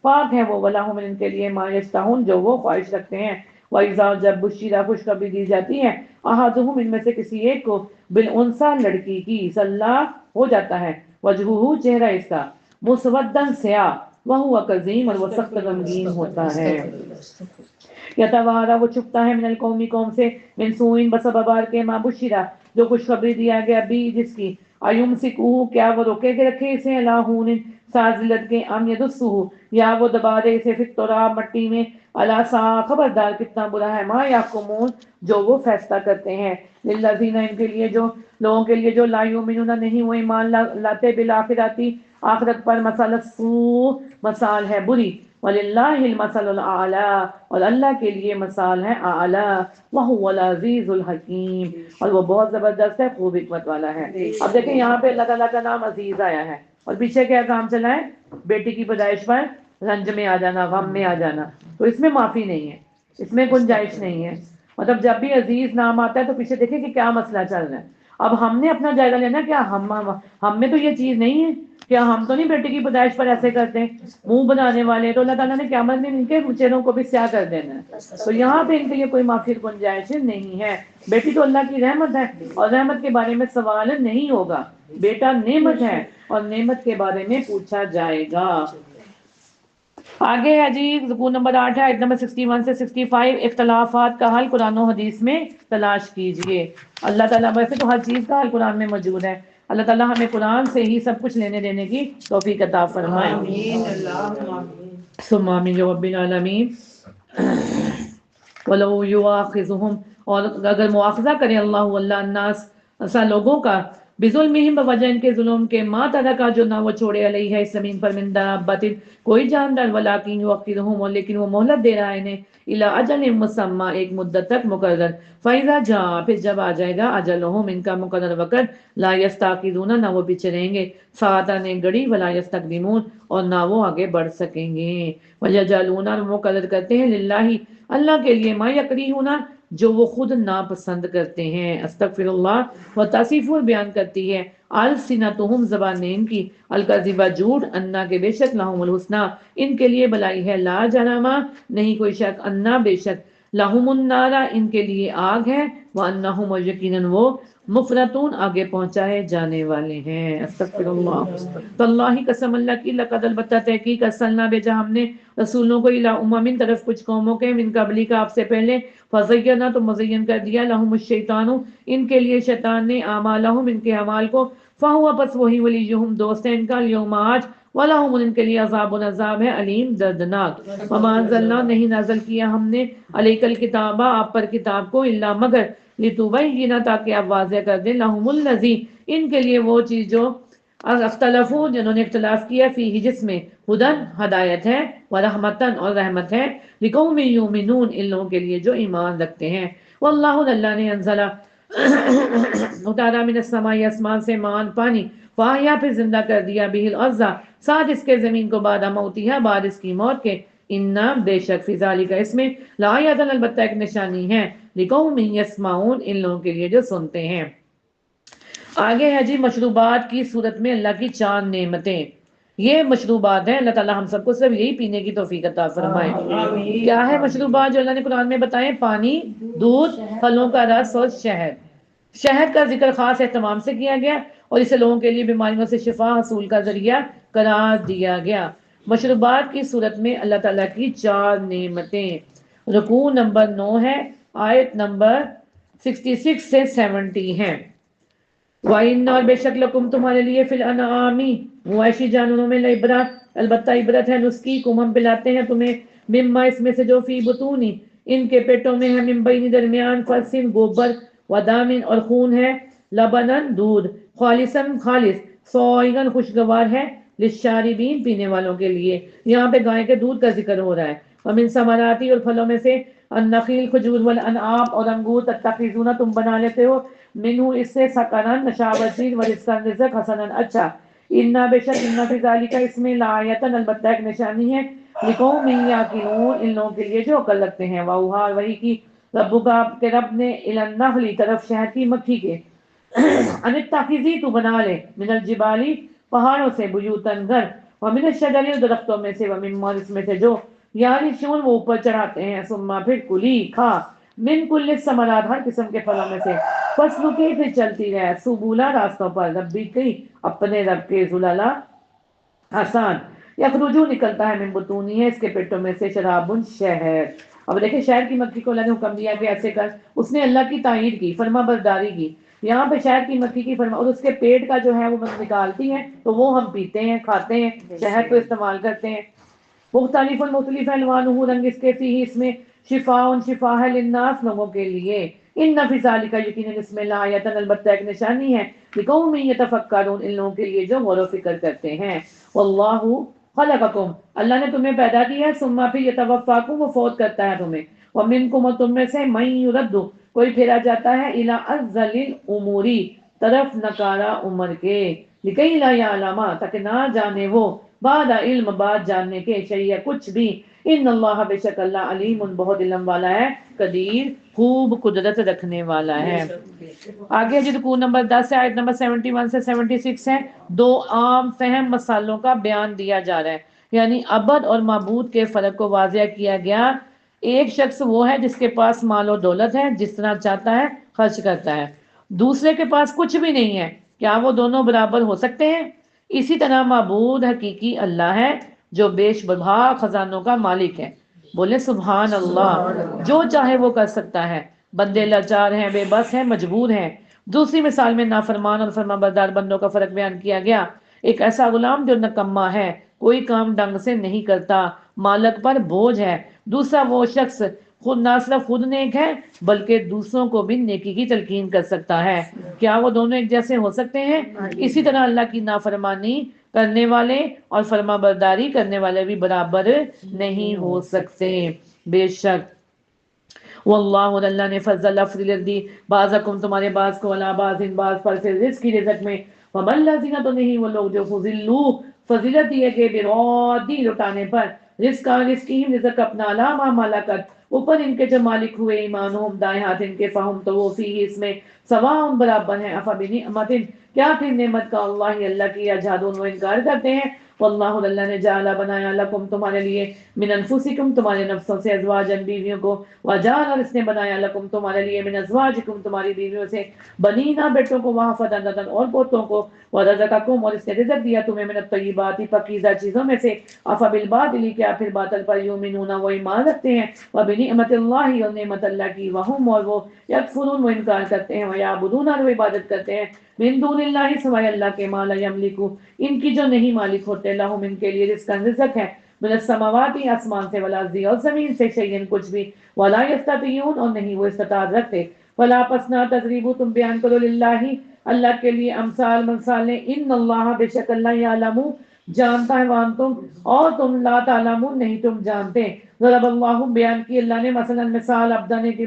پاک ہے وہ، ولہم، ان کے لیے، ما یشتہون، جو وہ خواہش رکھتے ہیں، وَإِذَا، جب بشیرہ، خوشخبری دی جاتی ہے، احدہم، ان میں سے کسی ایک کو، بالانثیٰ، لڑکی کی، صلاح، ہو جاتا ہے، وجہہ، چہرہ اس کا، مسودن، سیاہ، وہو کظیم، اور وہ سخت غمگین ہوتا ہے، یتوارا، وہ چھپتا ہے، من القومی، قوم سے، من سوء، بسبب بار کے، ما بشرا، جو خوشخبری دیا گیا، بھی، جس کی، ایمسکوہ، کیا وہ روکے کے رکھے اسے، علی ہون، سازلت کے، ام یدسہ، یا وہ دبا دے اسے، فی التراب، مٹی میں، الا سا، خبردار، کتنا برا ہے، ما یحکمون، جو وہ فیصلہ کرتے ہیں، للذین، ان کے لیے، جو لوگوں کے لیے، جو لا یؤمنون، نہیں وہ ایمان لاتے، بالآخرتی، آخرت پر، مثل السوء، مثال ہے بری، وَلِلَّهِ الْمَثَلُ الْأَعْلَىٰ، اور اللہ کے لیے مثال ہے اعلیٰ، وَهُوَ الْعَزِيزُ الْحَكِيمُ، اور وہ بہت زبردست ہے، خوب حکمت والا ہے۔ اب دیکھیں یہاں پہ اللہ تعالیٰ کا نام عزیز آیا ہے، اور پیچھے کیا کام چلا ہے، بیٹی کی پیدائش پر رنج میں آ جانا، غم میں آ جانا، تو اس میں معافی نہیں ہے، اس میں گنجائش نہیں ہے، مطلب جب بھی عزیز نام آتا ہے تو پیچھے دیکھیں کہ کیا مسئلہ چل رہا ہے۔ اب ہم نے اپنا جائزہ لینا، کیا ہم میں تو یہ چیز نہیں ہے، کیا ہم تو نہیں بیٹے کی پیدائش پر ایسے کرتے ہیں، منہ بنانے والے، تو اللہ تعالیٰ نے قیامت میں ان کے چہروں کو بھی سیاہ کر دینا ہے، تو یہاں پہ ان کے لیے کوئی معافی گنجائش نہیں ہے۔ بیٹی تو اللہ کی رحمت ہے، اور رحمت کے بارے میں سوال نہیں ہوگا، بیٹا نعمت ہے، اور نعمت کے بارے میں پوچھا جائے گا۔ آگے ہے جی رکوع نمبر 8 ہے، آیت نمبر 61 سے 65، اختلافات کا حل قرآن و حدیث میں تلاش کیجئے۔ اللہ تعالیٰ، ویسے تو ہر چیز کا حل قرآن میں موجود ہے، اللہ تعالیٰ ہمیں قرآن سے ہی سب کچھ لینے دینے کی توفیق عطا فرمائے، آمین، اللہم آمین۔ ثم آمین یا رب العالمین۔ وَلَوْ يُؤَاخِذُهُمْ، اور اگر مواخذہ کرے اللہ الناس، ایسا لوگوں کا، بظلمہم، بوجہ ان کے ظلم کے، ما ترکا، جو نہ وہ چھوڑے، علیہ، اس زمین پر، من دابۃ، کوئی جاندار، ولکن یؤخرہم، اور لیکن وہ مہلت دے رہا ہے انہیں، الی اجل مسمى، ایک مدت تک مقرر، فَإِذَا جَاءَ، پھر جب آ جائے گا، اجلہم، ان کا مقرر وقت، لا یستاخرون، نہ وہ پیچھے رہیں گے، ساعتاً، ایک گھڑی، ولا یستقدمون، اور نہ وہ آگے بڑھ سکیں گے، وَيَجْعَلُونَ، اور مقرر کرتے ہیں، للہ، اللہ کے لیے، ما یکریہون، جو وہ خود ناپسند کرتے ہیں، استغفر اللہ، و تصیف، بیان کرتی ہے، السنتہم، زبانیں ان کی، الکذب، جھوٹ، انا، کے بے شک، لہم الحسنی، ان کے لیے بلائی ہے، لا جرم، نہیں کوئی شک، انا، بے شک، لہم النار، ان کے لیے آگ ہے، وانہم، اور یقیناً وہ، مفرتون، آگے پہنچائے جانے والے ہیں، استغفر اللہ۔ تو اللہ کی قسم، اللہ کی، لقد، البتہ تحقیق، ارسلنا، بھیجا ہم نے، رسولوں کو، الی امم، طرف کچھ قوموں کے، من قبلی کا، آپ سے پہلے، فزینا، تو مزین کر دیا، لہم الشیطان، ان کے لیے شیطان نے، اعمالہم، ان کے اعمال کو، فہو، پس وہی، ولیہم، دوست ہے ان کا، اليوم، آج، ولہم، ان کے لیے، عذاب، عذاب ہے، علیم، دردناک، وما انزلنا، نہیں نازل کیا ہم نے، علیک الکتاب، آپ پر کتاب کو، الا، مگر، لتبین، تاکہ آپ واضح کر دیں، لہم الذی، ان کے لیے وہ چیز جو، اختلفوا، جنہوں نے اختلاف کیا، فیہ، جس میں، ہدن، ہدایت ہے، ورحمتن، اور رحمت ہے، لقوم یؤمنون، ان لوگوں کے لیے جو ایمان رکھتے ہیں، واللہ، اللہ نے، انزلہ، اتارا، من السماء، آسمان سے، مان، پانی، فاحیا پھر زندہ کر دیا بہ الارض ساتھ اس کے زمین کو بعد موتها بعد اس کی موت کے، انا بے شک فی ذالک اس میں لآیۃ البتہ ایک نشانی ہے لقوم یسمعون ان لوگوں کے لیے جو سنتے ہیں۔ آگے ہے جی مشروبات کی صورت میں اللہ کی چار نعمتیں۔ یہ مشروبات ہیں، اللہ تعالیٰ ہم سب کو صرف یہی پینے کی توفیق عطا فرمائے۔ آمین۔ کیا ہے مشروبات جو اللہ نے قرآن میں بتائے؟ پانی، دودھ، پھلوں کا رس اور شہد۔ شہد کا ذکر خاص اہتمام سے کیا گیا اور اسے لوگوں کے لیے بیماریوں سے شفا حصول کا ذریعہ قرار دیا گیا۔ مشروبات کی صورت میں اللہ تعالیٰ کی چار نعمتیں۔ رکوع نمبر 9 ہے، آیت نمبر 66 سے 70 ہے۔ وَإِنَّ اور بے شک لکم تمہارے لیے فی الانعام مویشی جانوروں میں لعبرات البتہ عبرت ہے، نسقیکم ہم پلاتے ہیں تمہیں مما اس میں سے جو فی بطونی ان کے پیٹوں میں ہے، من بین درمیان فرسن گوبر ودامن اور خون ہے، لبنن دودھ، خالصن خالص، سوئگن خوشگوار ہے، للشاربین پینے والوں کے لیے۔ یہاں پہ گائے کے دودھ کا ذکر ہو رہا ہے۔ ومن ثمراتی اور پھلوں میں سے النخیل کھجور والانعام اور انگور تتخذون تم بنا لیتے ہو منہ اس سے سکنن نشاوتی و رزقن رزق حسنن اچھا، انا بے شک ان فی ذالک اس میں لآیۃ البتہ ایک نشانی ہے لقوم یعقلون ان لوگوں کے لیے جو عقل رکھتے ہیں۔ واوحا وحی کی ربک آپ کے رب نے الی النحل طرف شہد کی مکھی کے ان اتخذی تو بنا لے من الجبالی پہاڑوں سے بیوتن گھر ومن الشجر درختوں میں سے ومما اس میں سے جو یعنی شون وہ اوپر چڑھاتے ہیں، ثم پھر کلی کھا من کل الثمرات ہر قسم کے پھلوں میں سے، فصلوں کی پھر چلتی رہے سبولا راستوں پر ربی کی اپنے رب کے ذللا آسان، یخرجو نکلتا ہے من بطونی ہے اس کے پیٹوں میں سے شراب شہد۔ اب دیکھیں شہد کی مکھی کو اللہ نے حکم دیا کہ ایسے کر، اس نے اللہ کی تائید کی، فرما برداری کی۔ یہاں پہ شہد کی مکھی کی فرما اور اس کے پیٹ کا جو ہے وہ نکالتی ہیں تو وہ ہم پیتے ہیں، کھاتے ہیں، شہد کو استعمال کرتے ہیں۔ مختلف الوانہ رنگ اس کے فی اس میں شفا ہے للناس لوگوں کے لیے، ان فی ذالک یقینا اس میں لآیۃ البتہ ایک نشانی ہے لقوم یتفکرون ان لوگوں کے لیے جو غور و فکر کرتے ہیں۔ واللہ خلقکم اللہ نے تمہیں پیدا کیا ہے، ثم پھر یتوفاکم وہ فوت کرتا ہے تمہیں، ومنکم اور تم میں سے من یرد کوئی پھیرا جاتا ہے الی ارذل الامور طرف نکارا عمر کے، لکی لا یعلم تاکہ نہ جانے وہ بعد علم بعد جاننے کے شیء کچھ بھی، ان اللہ بے شک اللہ علیم بہت علم والا ہے، قدیر خوب قدرت رکھنے والا ہے۔ آگے جی رکوع نمبر 10 سے آیت نمبر 71 سے 76 ہے، دو عام فہم مسالوں کا بیان دیا جا رہا ہے، یعنی عبد اور معبود کے فرق کو واضح کیا گیا۔ ایک شخص وہ ہے جس کے پاس مال و دولت ہے، جس طرح چاہتا ہے خرچ کرتا ہے، دوسرے کے پاس کچھ بھی نہیں ہے، کیا وہ دونوں برابر ہو سکتے ہیں؟ اسی طرح معبود حقیقی اللہ ہے جو بیش بہا خزانوں کا مالک ہے، بولے سبحان اللہ، جو چاہے وہ کر سکتا ہے، بندے لاچار ہیں، بے بس ہیں، مجبور ہیں۔ دوسری مثال میں نافرمان اور فرما بردار بندوں کا فرق بیان کیا گیا، ایک ایسا غلام جو نکما ہے، کوئی کام ڈنگ سے نہیں کرتا، مالک پر بوجھ ہے، دوسرا وہ شخص خود نہ صرف خود نیک ہے بلکہ دوسروں کو بھی نیکی کی تلقین کر سکتا ہے، کیا وہ دونوں ایک جیسے ہو سکتے ہیں؟ اسی طرح اللہ کی نافرمانی کرنے والے اور فرما برداری کرنے والے بھی برابر نہیں ہو سکتے۔ بے شک واللہ اور اللہ نے فضل افضل دی بعضکم تمہارے بعض کو علی بعض بعض پر سے رزق کی رزق میں، ومن الذین تو نہیں وہ لوگ جو فضلوا فضیلت دیے گئے برادی لٹانے پر رزق رزقہم رزق اپنا علامہ ملکت اوپر ان کے جو مالک ہوئے ایمانہم دائیں ہاتھ ان کے فہم تو وہ فی اس میں سواء برابر ہیں، افبنعمت کیا پھر نعمت کا اللہ کی یجحدون وہ انکار کرتے ہیں۔ واللہ اللہ نے جعل بنایا لکم تمہارے لیے من انفسکم تمہارے نفسوں سے ازواجن بیویوں کو، وجعل اور اس نے بنایا لکم تمہارے لیے من ازواجکم تمہاری بیویوں سے بنینا بیٹوں کو، وحفدۃ اور پوتوں کو، ورزقکم اور اس نے رزق دیا تمہیں من الطیبات پاکیزہ چیزوں میں سے، افبالباطل کیا پھر باطل پر یؤمنون وہ ایمان رکھتے ہیں، وبنعمت اللہ اور نعمت اللہ کی، وہم اور وہ یکفرون وہ انکار کرتے ہیں، ویعبدون اور وہ عبادت کرتے ہیں من دون اللہ سوائے اللہ کے، ما لا یملکو ان کی جو نہیں مالک ہوتے، لہم ان کے لیے رزقاً رزق ہے، من السماوات آسمان سے، والارض اور زمین سے، شیئن کچھ بھی، ولا یستطیعون اور نہیں وہ استطاعت رکھتے، فلا پس نہ تضریبو تم بیان کرو للہ اللہ کے لیے امثال مثالیں، ان اللہ بے شک اللہ یعلم جانتا ہے، وان تم اور تم لا تعلمون نہیں تم جانتے۔ ضرب اللہ بیان کی اللہ نے مثلا مثال عبدان کی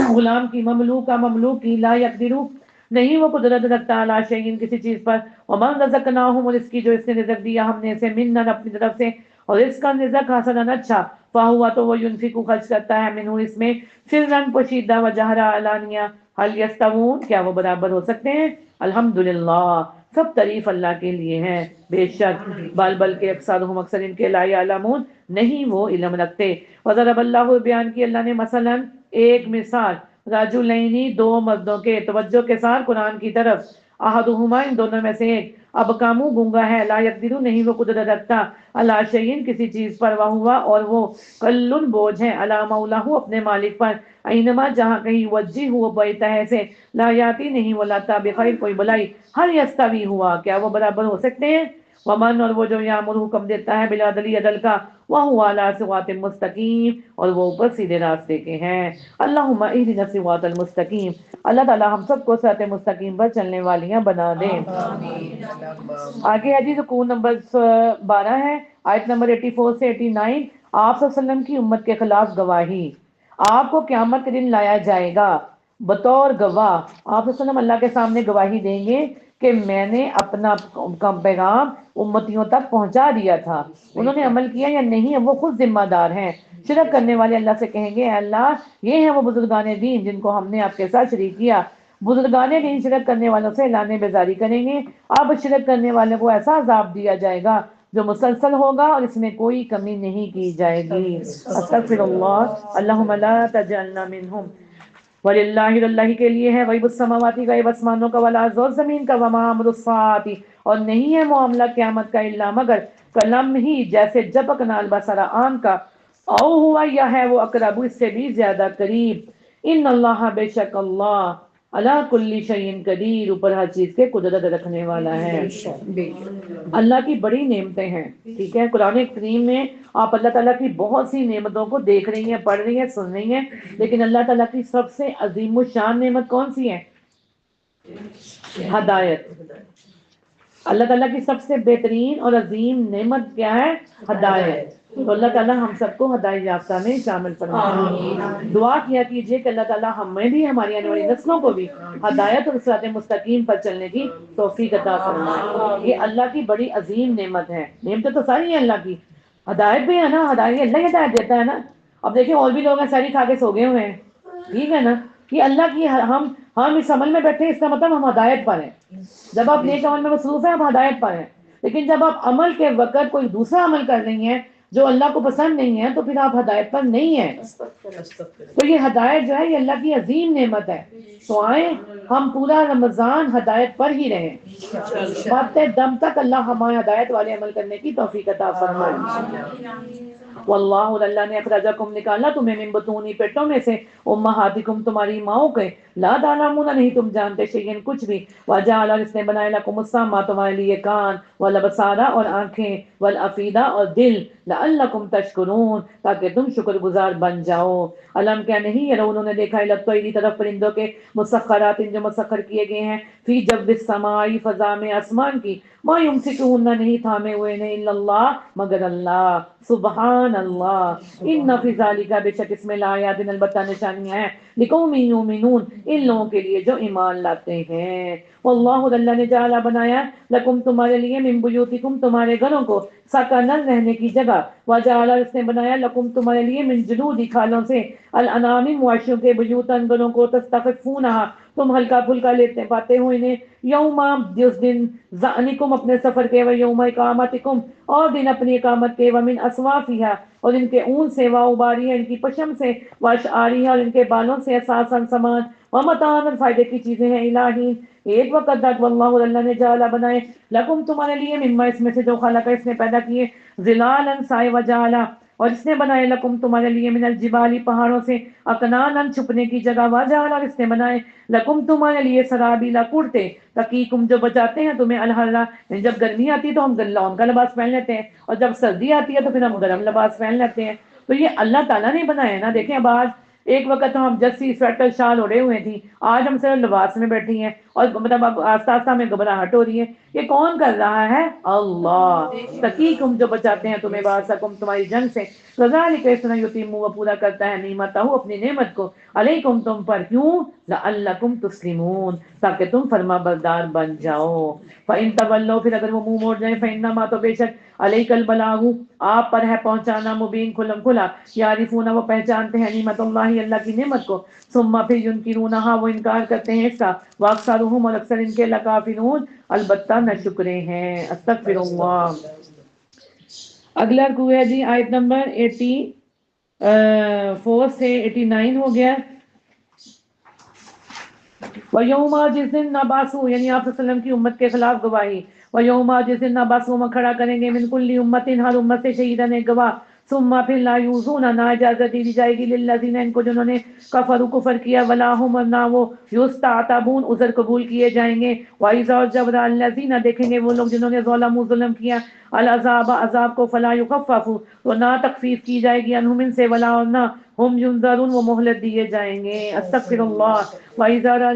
غلام کی، مملوک کی لا یقدرو نہیں وہ قدرت رکھتا علی شیء کسی چیز پر، ومن رزقناہم اور اس کی جو اس نے رزق دیا ہم نے اسے منن اپنی طرف سے، اور اس کا رزق حسنا اچھا، فہوا تو وہ ینفق خرچ کرتا ہے منہ اس میں، سرن پوشیدہ و جہرا علانیہ، حل یستوون کیا وہ برابر ہو سکتے ہیں؟ الحمدللہ سب تعریف اللہ کے لیے ہے، بے شک بلکہ اکثر ان کے لا یعلمون نہیں وہ علم رکھتے۔ وضرب اللہ بیان کی اللہ نے مثلا ایک مثال، رجلینی دو مردوں کے، توجہ کے ساتھ قرآن کی طرف، احدہما ان دونوں میں سے ایک، اب کامو گنگا ہے، لا یقدر نہیں وہ قدرت رکھتا، اللہ شیئن کسی چیز پر، وہوا اور وہ، کلن بوجھ ہے، علی مولاہ اپنے مالک پر، اینما جہاں کہیں وجہ ہوا بیتا ہے سے، لا یاتی نہیں وہ لاتا بخیر کوئی بلائی، ہر یستوی ہوا کیا وہ برابر ہو سکتے ہیں؟ ومن اور وہ جو یامر حکم دیتا ہے بالعدل عدل کا، وہو علی صراط مستقیم اور وہ اوپر سیدھے راستے کے ہیں۔ اللہم اہدنا الصراط المستقیم، اللہ تعالی ہم سب کو صراط مستقیم پر چلنے والیاں بنا دے۔ آگے ہے جی رکوع نمبر 12 ہے، آیت نمبر 84 سے 89، آپ صلی اللہ علیہ وسلم کی امت کے خلاف گواہی۔ آپ کو قیامت کے دن لایا جائے گا بطور گواہ، آپ صلی اللہ علیہ وسلم اللہ کے سامنے گواہی دیں گے کہ میں نے اپنا پیغام امتیوں تک پہنچا دیا تھا، انہوں نے عمل کیا یا نہیں وہ خود ذمہ دار ہیں۔ شرک کرنے والے اللہ سے کہیں گے اے اللہ یہ ہیں وہ بزرگان دین جن کو ہم نے آپ کے ساتھ شریک کیا، بزرگان دین شرک کرنے والوں سے اعلان بیزاری کریں گے، اب شرک کرنے والے کو ایسا عذاب دیا جائے گا جو مسلسل ہوگا اور اس میں کوئی کمی نہیں کی جائے گی۔ استغفر اللہ، اللہم لا تجعلنا منہم، وللہ اللہ کے لیے ہے غیب السماوات غیب آسمانوں کا، والارض اور زمین کا، وما امر الساعۃ اور نہیں ہے معاملہ قیامت کا، الا مگر کلم ہی جیسے جھپکنا البصر آنکھ کا، او ہوا یا ہے وہ اقرب اس سے بھی زیادہ قریب، ان اللہ بے شک اللہ اللہ کل شیء قدیر اوپر ہر چیز کے قدرت رکھنے والا ہے۔ اللہ کی بڑی نعمتیں ہیں، ٹھیک ہے، قرآن کریم میں آپ اللہ تعالیٰ کی بہت سی نعمتوں کو دیکھ رہی ہیں، پڑھ رہی ہیں، سن رہی ہیں، لیکن اللہ تعالیٰ کی سب سے عظیم الشان نعمت کون سی ہے؟ ہدایت۔ اللہ تعالیٰ کی سب سے بہترین اور عظیم نعمت کیا ہے؟ ہدایت۔ تو اللہ تعالیٰ ہم سب کو ہدایت یافتہ میں شامل فرمائے۔ دعا کیا کیجئے کہ اللہ تعالیٰ ہمیں بھی ہماری آنے والی نسلوں کو بھی ہدایت اور صراط مستقیم پر چلنے کی توفیق عطا فرمائے۔ یہ اللہ کی بڑی عظیم نعمت ہے، نعمتیں تو ساری ہیں اللہ کی، ہدایت بھی ہے نا، ہدایت اللہ ہی ہدایت دیتا ہے نا۔ اب دیکھیں اور بھی لوگ ہیں ساری کھا کے سو گئے ہوئے ہیں، ٹھیک ہے نا، کہ اللہ کی ہم اس عمل میں بیٹھے ہیں، اس کا مطلب ہم ہدایت پر ہیں۔ جب آپ نیک عمل میں مصروف ہیں آپ ہدایت پر ہیں، لیکن جب آپ عمل کے وقت کوئی دوسرا عمل کر رہی ہیں جو اللہ کو پسند نہیں ہے تو پھر آپ ہدایت پر نہیں ہیں۔ تو یہ ہدایت جو ہے یہ اللہ کی عظیم نعمت ہے، تو آئیں ہم پورا رمضان ہدایت پر ہی رہیں، مرتے دم تک اللہ ہمیں ہدایت والے عمل کرنے کی توفیق عطا فرمائے۔ واللہ اور اللہ نے اخرجکم نکالا تمہیں من بطون پیٹوں میں سے، امہاتکم تمہاری ماؤں کے، لا تعلمون نہیں تم جانتے شیئن کچھ بھی، وجعل اور اس نے بنایا لکم السمع تمہارے لیے کان، والابصار اور آنکھیں، والافئدہ اور دل، لعلکم تشکرون تاکہ تم شکر گزار بن جاؤ۔ علم کیا نہیں ہے انہوں نے دیکھا ہے لطیری طرف پرندوں کے، مسخرات جو مسخر کیے گئے ہیں، فی جو السماء فضا میں آسمان کی، ما یمسکہن نہیں تھامے ہوئے نے الا اللہ مگر اللہ، سبحان اللہ، ان فی ذالک بے شک اس میں لآیات البتہ نشانیاں ہیں، لقوم یؤمنون ان لوگوں کے لیے جو ایمان لاتے ہیں۔ واللہ اللہ نے جعل بنایا لکم تمہارے لیے من بیوتکم تمہارے گھروں کو، سکنن رہنے کی جگہ، وجعل اس نے بنایا لکم تمہارے لیے من جلود کھالوں سے، الانعام مواشیوں کے، بیوتن گھروں کو، تستخفونہا تم ہلکا پھلکا لیتے پاتے ہو انہیں، یوم جس دن ذعنکم اپنے سفر کے، و یوم اقامتکم اور دن اپنی اقامت کے، ومن اصوافہا اور ان کے اون سے، واوباریہ ان کی پشم سے، واشعاریہ اور ان کے بالوں سے، اساساً سامان، ومتاعاً فائدے کی چیزیں ہیں، الہین ایک وقت تک، واللہ اللہ نے جعل بنائے لکم تمہارے لیے مما اس میں سے جو خلق اس نے پیدا کیے، ظلالاً سائے، وجعل اور اس نے بنائے لکم تمہارے لیے من الجبال پہاڑوں سے، اکناناً چھپنے کی جگہ، وجعل اور اس نے بنائے لکم تمہارے لیے سرابیلا کرتے، تقیکم جو بچاتے ہیں تمہیں الحرہ، جب گرمی آتی ہے تو ہم لون کا لباس پہن لیتے ہیں اور جب سردی آتی ہے تو پھر ہم گرم لباس پہن لیتے ہیں۔ تو یہ اللہ تعالیٰ نے بنایا ہے نا، دیکھیں اب آج ایک وقت تو ہم جرسی سویٹر شال اوڑے ہوئے تھی، آج ہم صرف لباس میں بیٹھی ہیں اور مطلب اب آہستہ آہستہ ہمیں گھبراہٹ ہو رہی ہے. یہ کون کر رہا ہے؟ اللہ. تقیکم جو بچاتے ہیں تمہیں باسکم تمہاری جنگ سے. کذالک اس طرح یتیم وہ پورا کرتا ہے نعمتہ اپنی نعمت کو علیکم تم پر. کیوں؟ لعلکم تسلمون تاکہ تم فرما بردار بن جاؤ. فإن تولوا پھر اگر وہ منہ موڑ جائیں فإنما تو بے شک علیک البلاغ آپ پر ہے پہنچانا مبین کھلم کھلا. یعرفون وہ پہچانتے ہیں نعمت اللہ اللہ کی نعمت کو ثم پھر ینکرونہا وہ انکار کرتے ہیں اس کا واکثرہم اور اکثر ان کے لکافرون البتہ نہ شکرے ہیں. استغفر اللہ. اگلا رکوع ہے جی آیت نمبر 84 سے 89 ہو گیا. وَيَوْمَ جس دن نبعث یعنی آپ صلی اللہ علیہ وسلم کی امت کے خلاف گواہی. وَيَوْمَ جس دن نبعث ہم کھڑا کریں گے من کل امت ہر امت سے شہیداً ایک گواہ. ثم پھر لا یوزون نہ اجازت دی جائے گی للذین ان کو جنہوں نے کفروا کفر کیا ولا هم نہ وہ یستعتبون عذر قبول کیے جائیں گے. وَإِذَا جبر الذین دیکھیں گے وہ لوگ جنہوں نے ظلموا ظلم کیا العذاب عذاب کو فلا یخفف تو نہ تخفیف کی جائے گی عنہم ان سے ولا نہ ہم ینذرون وہ مہلت دیے جائیں گے. استغفر اللہ. وَإِذَا